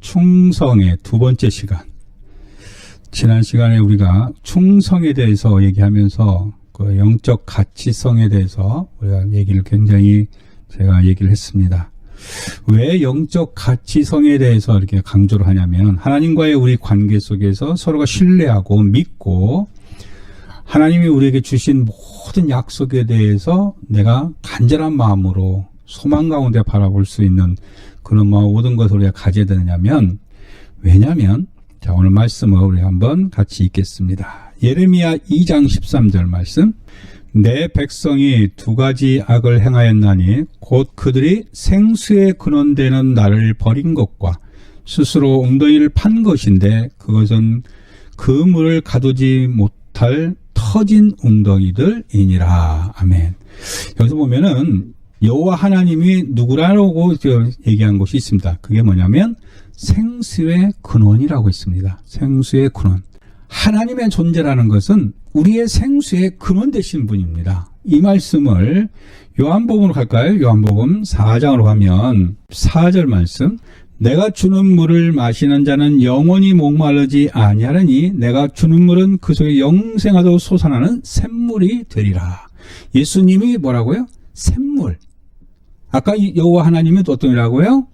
충성의 두 번째 시간. 지난 시간에 우리가 충성에 대해서 얘기하면서 그 영적 가치성에 대해서 우리가 제가 얘기를 했습니다. 왜 영적 가치성에 대해서 이렇게 강조를 하냐면, 하나님과의 우리 관계 속에서 서로가 신뢰하고 믿고 하나님이 우리에게 주신 모든 약속에 대해서 내가 간절한 마음으로 소망 가운데 바라볼 수 있는 그런 모든 것을 우리가 가져야 되냐면, 왜냐하면 자, 오늘 말씀을 우리 한번 같이 읽겠습니다. 예레미야 2장 13절 말씀. 내 백성이 두 가지 악을 행하였나니 곧 그들이 생수의 근원되는 나를 버린 것과 스스로 웅덩이를 판 것인데 그것은 그 물을 가두지 못할 터진 웅덩이들이니라. 아멘. 여기서 보면은 여호와 하나님이 누구라고 얘기한 것이 있습니다. 그게 뭐냐면 생수의 근원이라고 있습니다. 생수의 근원. 하나님의 존재라는 것은 우리의 생수의 근원 되신 분입니다. 이 말씀을 요한복음으로 갈까요? 요한복음 4장으로 가면 4절 말씀. 내가 주는 물을 마시는 자는 영원히 목마르지 아니하리니 내가 주는 물은 그 속에 영생하도록 솟아나는 샘물이 되리라. 예수님이 뭐라고요? 샘물. 아까 여호와 하나님이 또 어떤 이라고요?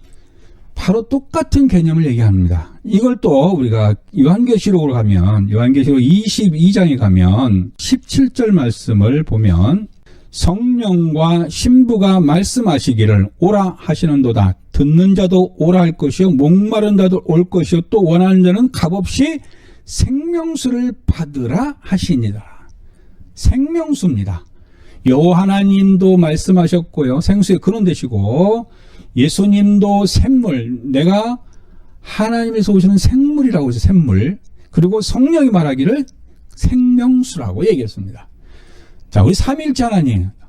바로 똑같은 개념을 얘기합니다. 이걸 또 우리가 요한계시록으로 가면, 요한계시록 22장에 가면 17절 말씀을 보면, 성령과 신부가 말씀하시기를 오라 하시는도다. 듣는 자도 오라 할 것이요 목마른 자도 올 것이요 또 원하는 자는 값없이 생명수를 받으라 하시니라. 생명수입니다. 여호와 하나님도 말씀하셨고요. 생수의 근원 되시고, 예수님도 샘물, 내가 하나님에서 오시는 생물이라고 해서 샘물, 그리고 성령이 말하기를 생명수라고 얘기했습니다. 자, 우리 삼위일체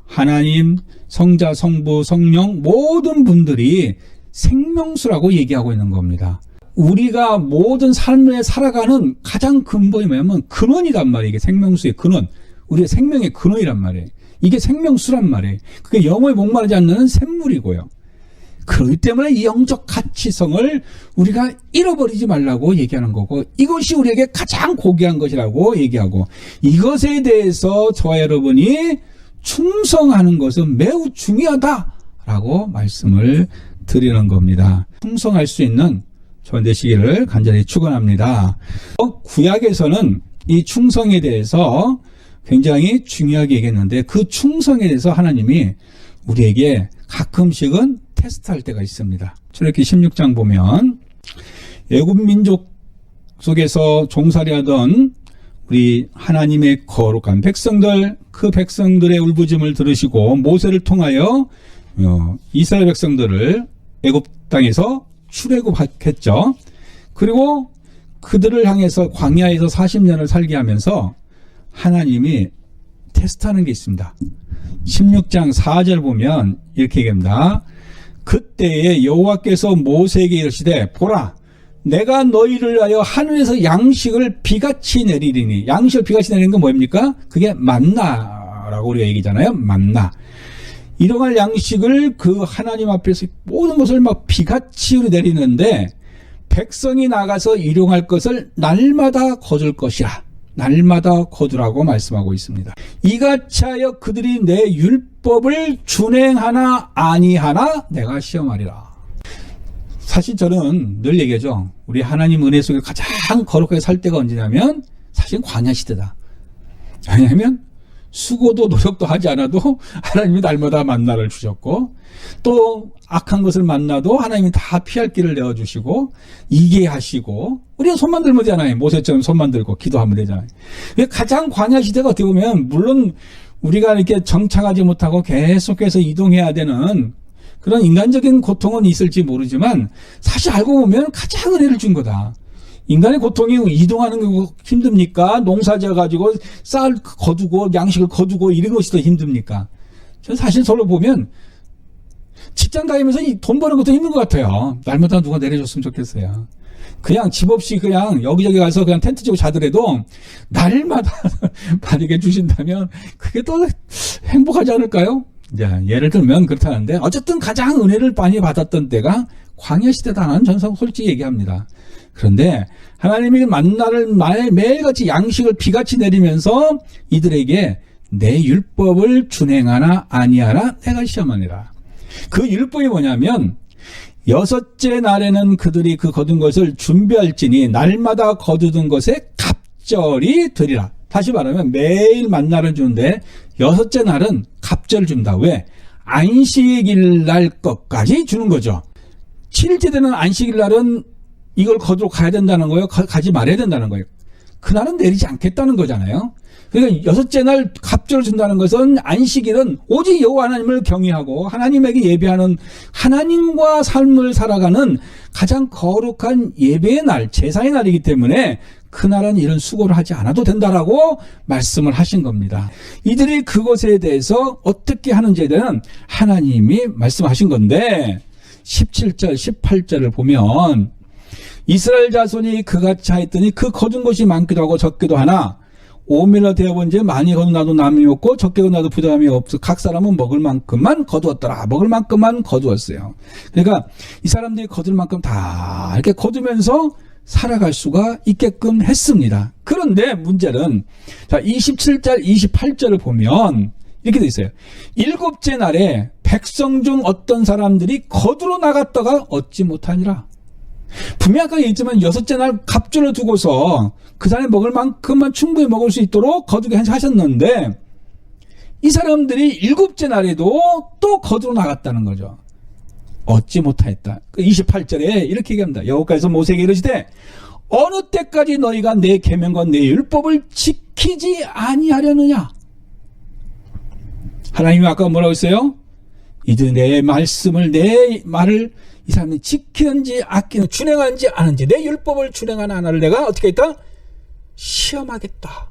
하나님, 성자, 성부, 성령 모든 분들이 생명수라고 얘기하고 있는 겁니다. 우리가 모든 삶에 살아가는 가장 근본이 뭐냐면 근원이란 말이에요. 이게 생명수의 근원, 우리의 생명의 근원이란 말이에요. 이게 생명수란 말이에요. 그게 영원히 목마르지 않는 샘물이고요. 그렇기 때문에 이 영적 가치성을 우리가 잃어버리지 말라고 얘기하는 거고, 이것이 우리에게 가장 고귀한 것이라고 얘기하고, 이것에 대해서 저와 여러분이 충성하는 것은 매우 중요하다라고 말씀을 드리는 겁니다. 충성할 수 있는 저와 되시기를 간절히 축원합니다. 구약에서는 이 충성에 대해서 굉장히 중요하게 얘기했는데, 그 충성에 대해서 하나님이 우리에게 가끔씩은 테스트할 때가 있습니다. 출애굽기 16장 보면 애굽 민족 속에서 종살이하던 우리 하나님의 거룩한 백성들, 그 백성들의 울부짖음을 들으시고 모세를 통하여 이스라엘 백성들을 애굽 땅에서 출애굽했죠. 그리고 그들을 향해서 광야에서 40년을 살게 하면서 하나님이 테스트하는 게 있습니다. 16장 4절 보면 이렇게 얘기합니다. 그때에 여호와께서 모세에게 이르시되 보라, 내가 너희를 위하여 하늘에서 양식을 비같이 내리리니. 양식을 비같이 내리는 건 뭡니까? 그게 만나라고 우리가 얘기잖아요. 만나. 일용할 양식을 그 하나님 앞에서 모든 것을 막 비같이 내리는데, 백성이 나가서 일용할 것을 날마다 거둘 것이라. 날마다 거두라고 말씀하고 있습니다. 이같이 하여 그들이 내 율법을 준행하나 아니하나 내가 시험하리라. 사실 저는 늘 얘기하죠. 우리 하나님 은혜 속에 가장 거룩하게 살 때가 언제냐면 사실 광야 시대다. 왜냐하면 수고도 노력도 하지 않아도 하나님이 날마다 만나를 주셨고, 또 악한 것을 만나도 하나님이 다 피할 길을 내어주시고 이게 하시고, 우리가 손만 들면 되잖아요. 모세처럼 손만 들고 기도하면 되잖아요. 가장 광야 시대가 어떻게 보면, 물론 우리가 이렇게 정착하지 못하고 계속해서 이동해야 되는 그런 인간적인 고통은 있을지 모르지만, 사실 알고 보면 가장 은혜를 준 거다. 인간의 고통이 이동하는 거 힘듭니까? 농사 지어가지고 쌀 거두고 양식을 거두고 이런 것이 더 힘듭니까? 저는 사실 서로 보면 직장 다니면서 돈 버는 것도 힘든 것 같아요. 날마다 누가 내려줬으면 좋겠어요. 그냥 집 없이 그냥 여기저기 가서 그냥 텐트 치고 자더라도 날마다 만약에 주신다면 그게 더 행복하지 않을까요? 예를 들면 그렇다는데, 어쨌든 가장 은혜를 많이 받았던 때가 광야 시대다 나는 전성 솔직히 얘기합니다. 그런데 하나님이 만나를 매일같이 양식을 비같이 내리면서 이들에게 내 율법을 준행하나 아니하나 내가 시험하니라. 그 율법이 뭐냐면 여섯째 날에는 그들이 그 거둔 것을 준비할지니 날마다 거두던 것에 갑절이 되리라. 다시 말하면 매일 만나를 주는데 여섯째 날은 갑절을 준다. 왜? 안식일 날 것까지 주는 거죠. 7일째 되는 안식일 날은 이걸 거두러 가야 된다는 거예요. 가지 말아야 된다는 거예요. 그날은 내리지 않겠다는 거잖아요. 그러니까 여섯째 날 갑절을 준다는 것은 안식일은 오직 여호와 하나님을 경외하고 하나님에게 예배하는 하나님과 삶을 살아가는 가장 거룩한 예배의 날, 제사의 날이기 때문에 그날은 이런 수고를 하지 않아도 된다라고 말씀을 하신 겁니다. 이들이 그것에 대해서 어떻게 하는지에 대한 하나님이 말씀하신 건데 17절, 18절을 보면 이스라엘 자손이 그같이 하였더니 그 거둔 것이 많기도 하고 적기도 하나 오밀러 되어본 지 많이 거둔 나도 남이 없고 적게 거둔 나도 부담이 없어. 각 사람은 먹을 만큼만 거두었더라. 먹을 만큼만 거두었어요. 그러니까 이 사람들이 거둘 만큼 다 이렇게 거두면서 살아갈 수가 있게끔 했습니다. 그런데 문제는 자 27절 28절을 보면 이렇게 돼 있어요. 일곱째 날에 백성 중 어떤 사람들이 거두러 나갔다가 얻지 못하니라. 분명히 아까 얘기했지만 여섯째 날 갑절을 두고서 그 사람이 먹을 만큼만 충분히 먹을 수 있도록 거두게 하셨는데 이 사람들이 일곱째 날에도 또 거두러 나갔다는 거죠. 얻지 못하였다. 28절에 이렇게 얘기합니다. 여호와께서 모세에게 이르시되 어느 때까지 너희가 내 계명과 내 율법을 지키지 아니하려느냐. 하나님이 아까 뭐라고 했어요? 이들 내 말씀을 내 말을 이 사람이 지키는지 아끼는 준행하는지 아는지 내 율법을 준행하는 하나를 내가 어떻게 했다? 시험하겠다.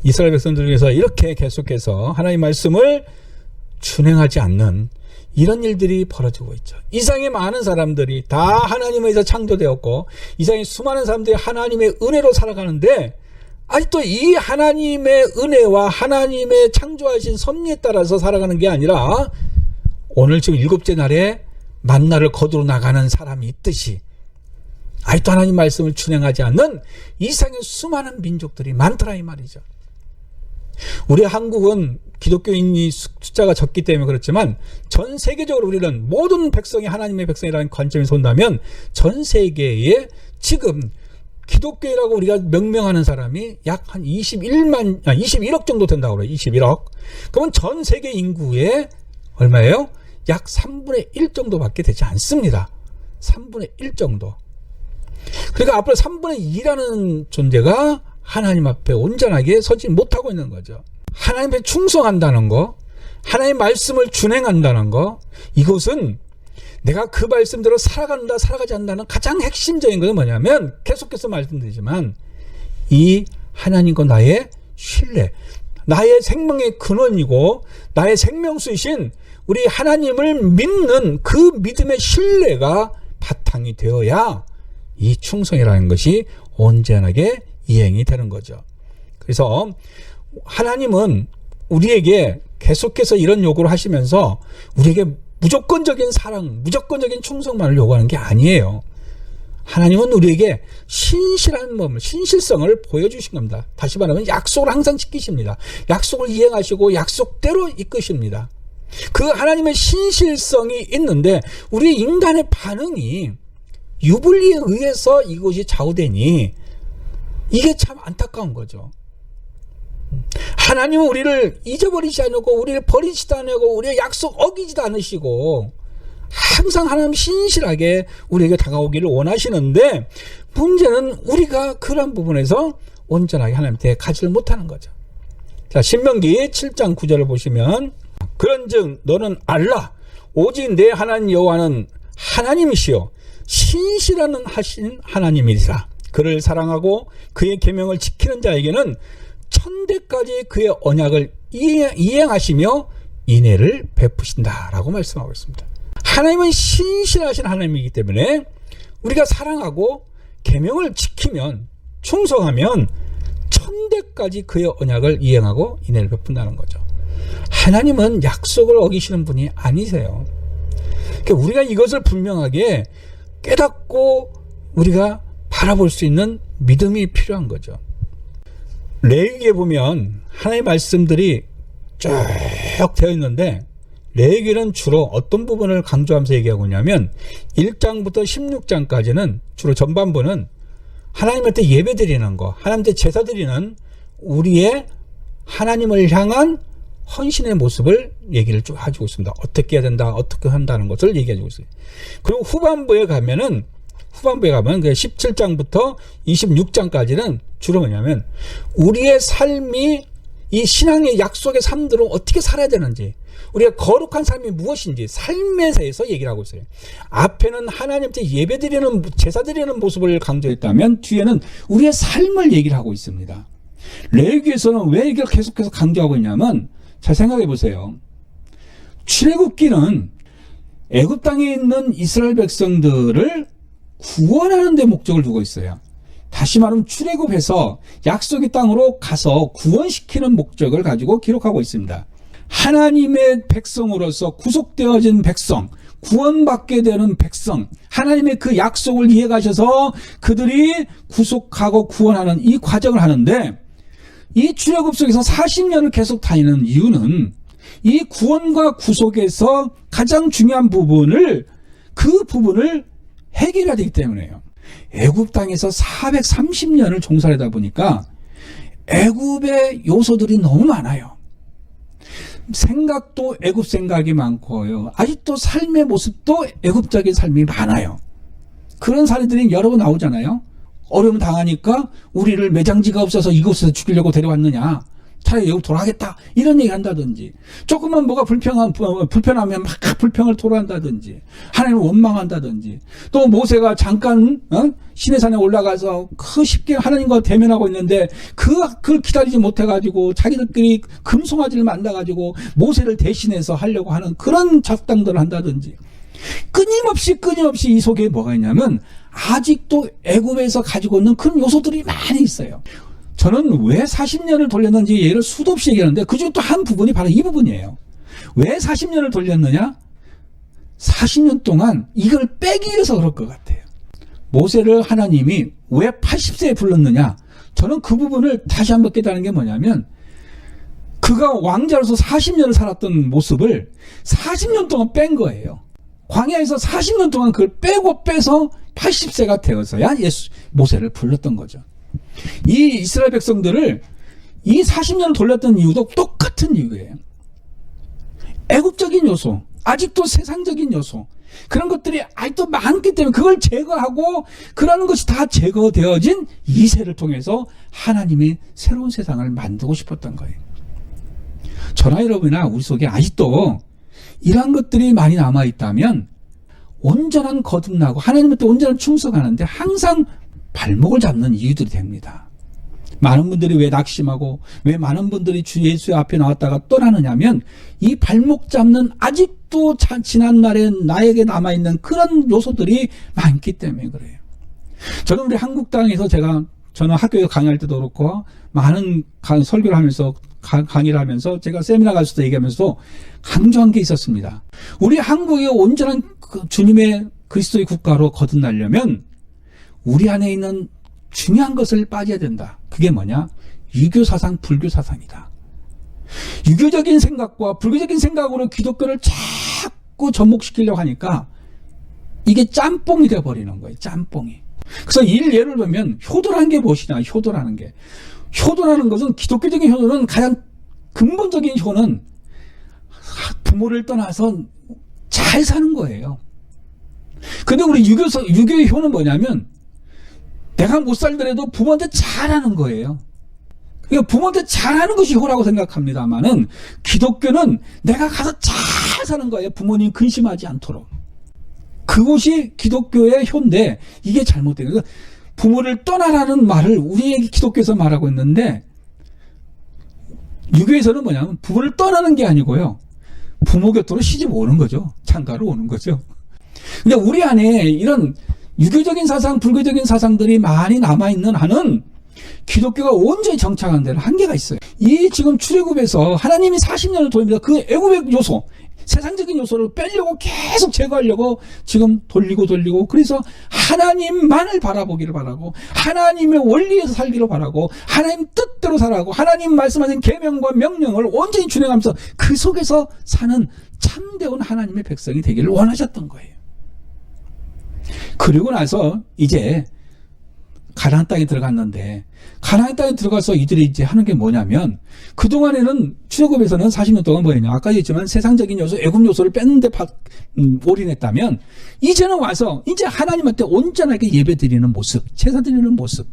이스라엘 백성들 중에서 이렇게 계속해서 하나님의 말씀을 준행하지 않는 이런 일들이 벌어지고 있죠. 이상의 많은 사람들이 다 하나님에 의해서 창조되었고 이상의 수많은 사람들이 하나님의 은혜로 살아가는데 아직도 이 하나님의 은혜와 하나님의 창조하신 섭리에 따라서 살아가는 게 아니라 오늘 지금 일곱째 날에 만나를 거두러 나가는 사람이 있듯이 아직도 하나님 말씀을 준행하지 않는 이상의 수많은 민족들이 많더라 이 말이죠. 우리 한국은 기독교인이 숫자가 적기 때문에 그렇지만 전 세계적으로 우리는 모든 백성이 하나님의 백성이라는 관점에서 본다면 전 세계에 지금 기독교인이라고 우리가 명명하는 사람이 약 한 21억 정도 된다고 그래요. 21억. 그러면 전 세계 인구의 얼마예요? 약 3분의 1 정도밖에 되지 않습니다. 3분의 1 정도. 그러니까 앞으로 3분의 2라는 존재가 하나님 앞에 온전하게 서지 못하고 있는 거죠. 하나님에 충성한다는 거, 하나님의 말씀을 준행한다는 거, 이것은 내가 그 말씀대로 살아간다, 살아가지 않는다는 가장 핵심적인 것은 뭐냐면 계속해서 말씀드리지만 이 하나님과 나의 신뢰, 나의 생명의 근원이고 나의 생명수이신 우리 하나님을 믿는 그 믿음의 신뢰가 바탕이 되어야 이 충성이라는 것이 온전하게 이행이 되는 거죠. 그래서 하나님은 우리에게 계속해서 이런 요구를 하시면서 우리에게 무조건적인 사랑, 무조건적인 충성만을 요구하는 게 아니에요. 하나님은 우리에게 신실한 몸을, 신실성을 보여주신 겁니다. 다시 말하면 약속을 항상 지키십니다. 약속을 이행하시고 약속대로 이끄십니다. 그 하나님의 신실성이 있는데 우리 인간의 반응이 유불리에 의해서 이것이 좌우되니 이게 참 안타까운 거죠. 하나님은 우리를 잊어버리지 않고 우리를 버리지도 않고 우리의 약속 어기지도 않으시고 항상 하나님 신실하게 우리에게 다가오기를 원하시는데 문제는 우리가 그런 부분에서 온전하게 하나님께 가지를 못하는 거죠. 자, 신명기 7장 9절을 보시면 그런즉 너는 알라 오직 내 하나님 여호와는 하나님이시요 신실한 하신 하나님이시라. 그를 사랑하고 그의 계명을 지키는 자에게는 천대까지 그의 언약을 이행하시며 인애를 베푸신다라고 말씀하고 있습니다. 하나님은 신실하신 하나님이기 때문에 우리가 사랑하고 계명을 지키면 충성하면 천대까지 그의 언약을 이행하고 인애를 베푼다는 거죠. 하나님은 약속을 어기시는 분이 아니세요. 그러니까 우리가 이것을 분명하게 깨닫고 우리가 바라볼 수 있는 믿음이 필요한 거죠. 레위기에 보면 하나님의 말씀들이 쭉 되어 있는데 레위기는 주로 어떤 부분을 강조하면서 얘기하고 있냐면 1장부터 16장까지는 주로 전반부는 하나님한테 예배 드리는 거, 하나님한테 제사 드리는 우리의 하나님을 향한 헌신의 모습을 얘기를 쭉 해주고 있습니다. 어떻게 해야 된다, 어떻게 한다는 것을 얘기해주고 있어요. 그리고 후반부에 가면 그 17장부터 26장까지는 주로 뭐냐면 우리의 삶이 이 신앙의 약속의 삶대로 어떻게 살아야 되는지, 우리가 거룩한 삶이 무엇인지 삶에 대해서 얘기를 하고 있어요. 앞에는 하나님한테 예배드리는, 제사드리는 모습을 강조했다면 뒤에는 우리의 삶을 얘기를 하고 있습니다. 레위기에서는 왜 이걸 계속해서 강조하고 있냐면, 잘 생각해 보세요. 출애굽기는 애굽 땅에 있는 이스라엘 백성들을 구원하는 데 목적을 두고 있어요. 다시 말하면 출애굽해서 약속의 땅으로 가서 구원시키는 목적을 가지고 기록하고 있습니다. 하나님의 백성으로서 구속되어진 백성, 구원받게 되는 백성, 하나님의 그 약속을 이해가셔서 그들이 구속하고 구원하는 이 과정을 하는데, 이 출애굽 속에서 40년을 계속 다니는 이유는 이 구원과 구속에서 가장 중요한 부분을, 그 부분을 해결해야 되기 때문에요. 애굽 땅에서 430년을 종살이다 보니까 애굽의 요소들이 너무 많아요. 생각도 애굽 생각이 많고요. 아직도 삶의 모습도 애굽적인 삶이 많아요. 그런 사례들이 여러 번 나오잖아요. 어려움 당하니까 우리를 매장지가 없어서 이곳에서 죽이려고 데려왔느냐, 차라리 여기 돌아가겠다, 이런 얘기 한다든지, 조금만 뭐가 불편하면 막 불평을 토로한다든지, 하나님을 원망한다든지, 또 모세가 잠깐 시내산에 올라가서 그 쉽게 하나님과 대면하고 있는데 그걸 기다리지 못해가지고 자기들끼리 금송아지를 만나가지고 모세를 대신해서 하려고 하는 그런 작당들을 한다든지, 끊임없이 이 속에 뭐가 있냐면 아직도 애굽에서 가지고 있는 그런 요소들이 많이 있어요. 저는 왜 40년을 돌렸는지 예를 수도 없이 얘기하는데 그중 또 한 부분이 바로 이 부분이에요. 왜 40년을 돌렸느냐? 40년 동안 이걸 빼기 위해서 그럴 것 같아요. 모세를 하나님이 왜 80세에 불렀느냐? 저는 그 부분을 다시 한번 깨달은 게 뭐냐면, 그가 왕자로서 40년을 살았던 모습을 40년 동안 뺀 거예요. 광야에서 40년 동안 그걸 빼서 80세가 되어서야 모세를 불렀던 거죠. 이 이스라엘 백성들을 이 40년을 돌렸던 이유도 똑같은 이유예요. 애국적인 요소, 아직도 세상적인 요소, 그런 것들이 아직도 많기 때문에 그걸 제거하고, 그러는 것이 다 제거되어진 이 세를 통해서 하나님이 새로운 세상을 만들고 싶었던 거예요. 저나 여러분이나 우리 속에 아직도 이러한 것들이 많이 남아있다면 온전한 거듭나고 하나님한테 온전한 충성하는데 항상 발목을 잡는 이유들이 됩니다. 많은 분들이 왜 낙심하고 왜 많은 분들이 주 예수 앞에 나왔다가 떠나느냐면, 이 발목 잡는 아직도 지난날에 나에게 남아있는 그런 요소들이 많기 때문에 그래요. 저는 우리 한국 땅에서 저는 학교에서 강의할 때도 그렇고 많은 설교를 하면서 강의를 하면서 제가 세미나 가서도 얘기하면서 강조한 게 있었습니다. 우리 한국이 온전한 주님의 그리스도의 국가로 거듭나려면 우리 안에 있는 중요한 것을 빠져야 된다. 그게 뭐냐? 유교 사상, 불교 사상이다. 유교적인 생각과 불교적인 생각으로 기독교를 자꾸 접목시키려고 하니까 이게 짬뽕이 되어버리는 거예요. 짬뽕이. 그래서 예를 보면 효도라는 게 무엇이냐? 효도라는 게. 효도라는 것은, 기독교적인 효도는 가장 근본적인 효는 부모를 떠나서 잘 사는 거예요. 근데 우리 유교의 효는 뭐냐면 내가 못 살더라도 부모한테 잘하는 거예요. 그러니까 부모한테 잘하는 것이 효라고 생각합니다만은, 기독교는 내가 가서 잘 사는 거예요. 부모님 근심하지 않도록. 그것이 기독교의 효인데 이게 잘못된 거예요. 부모를 떠나라는 말을 우리에게 기독교에서 말하고 있는데, 유교에서는 뭐냐면 부모를 떠나는 게 아니고요, 부모 곁으로 시집 오는 거죠. 장가로 오는 거죠. 근데 우리 안에 이런 유교적인 사상, 불교적인 사상들이 많이 남아있는 한은 기독교가 온전히 정착한 데는 한계가 있어요. 이 지금 출애굽에서 하나님이 40년을 돌립니다. 그 애굽의 요소, 세상적인 요소를 빼려고 계속 제거하려고 지금 돌리고 그래서 하나님만을 바라보기를 바라고 하나님의 원리에서 살기를 바라고 하나님 뜻대로 살아가고 하나님 말씀하신 계명과 명령을 온전히 준행하면서 그 속에서 사는 참되온 하나님의 백성이 되기를 원하셨던 거예요. 그리고 나서 이제 가나안 땅에 들어갔는데 가나안 땅에 들어가서 이들이 이제 하는 게 뭐냐면 그동안에는 출애굽에서는 40년 동안 뭐였냐 아까 얘기했지만 세상적인 요소 애굽 요소를 뺐는데 올인했다면 이제는 와서 이제 하나님한테 온전하게 예배드리는 모습 제사 드리는 모습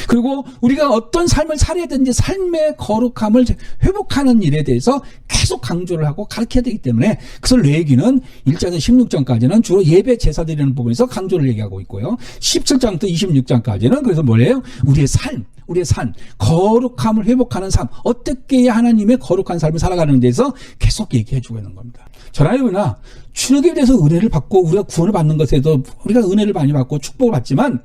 그리고 우리가 어떤 삶을 살아야 되는지 삶의 거룩함을 회복하는 일에 대해서 계속 강조를 하고 가르쳐야 되기 때문에 그래서 레위기는 1장에서 16장까지는 주로 예배 제사 드리는 부분에서 강조를 얘기하고 있고요. 17장부터 26장까지는 그래서 뭐예요? 우리의 삶 거룩함을 회복하는 삶 어떻게 해야 하나님의 거룩한 삶을 살아가는 데서 계속 얘기해 주고 있는 겁니다. 저나 여러분아 출애굽에 대해서 은혜를 받고 우리가 구원을 받는 것에도 우리가 은혜를 많이 받고 축복을 받지만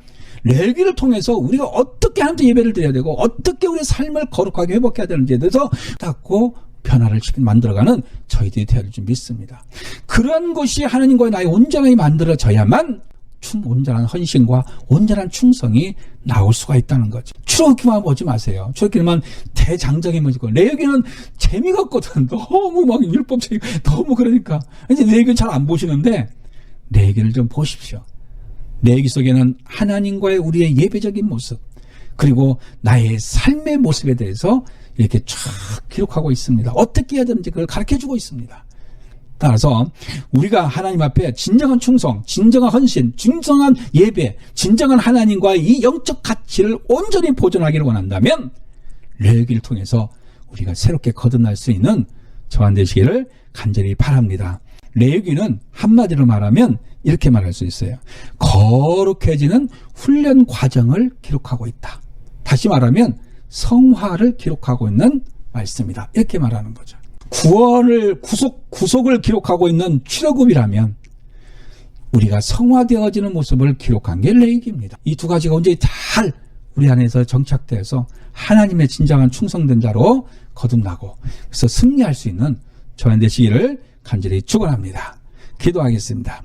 레위기를 통해서 우리가 어떻게 하나님께 예배를 드려야 되고 어떻게 우리의 삶을 거룩하게 회복해야 되는지에 대해서 닦고 변화를 만들어가는 저희들이 되어야 될 줄 믿습니다. 그런 것이 하나님과의 나의 온전하게 만들어져야만 온전한 헌신과 온전한 충성이 나올 수가 있다는 거죠. 출애굽기만 보지 마세요. 출애굽기만 대장정이 뭐지고 레위기는 재미가 없거든. 너무 막 율법적이고 너무 그러니까 이제 레위기는 잘 안 보시는데 레위기를 좀 보십시오. 레위기 속에는 하나님과의 우리의 예배적인 모습 그리고 나의 삶의 모습에 대해서 이렇게 쫙 기록하고 있습니다. 어떻게 해야 되는지 그걸 가르쳐주고 있습니다. 따라서 우리가 하나님 앞에 진정한 충성, 진정한 헌신, 진정한 예배, 진정한 하나님과의 이 영적 가치를 온전히 보존하기를 원한다면 레위기를 통해서 우리가 새롭게 거듭날 수 있는 저와 되시기를 간절히 바랍니다. 레위기는 한마디로 말하면 이렇게 말할 수 있어요. 거룩해지는 훈련 과정을 기록하고 있다. 다시 말하면 성화를 기록하고 있는 말씀이다. 이렇게 말하는 거죠. 구속을 기록하고 있는 출애굽이라면 우리가 성화되어지는 모습을 기록한 게 레위기입니다. 이 두 가지가 온전히 잘 우리 안에서 정착되어서 하나님의 진정한 충성된 자로 거듭나고 그래서 승리할 수 있는 저와 되시기를 간절히 축원합니다. 기도하겠습니다.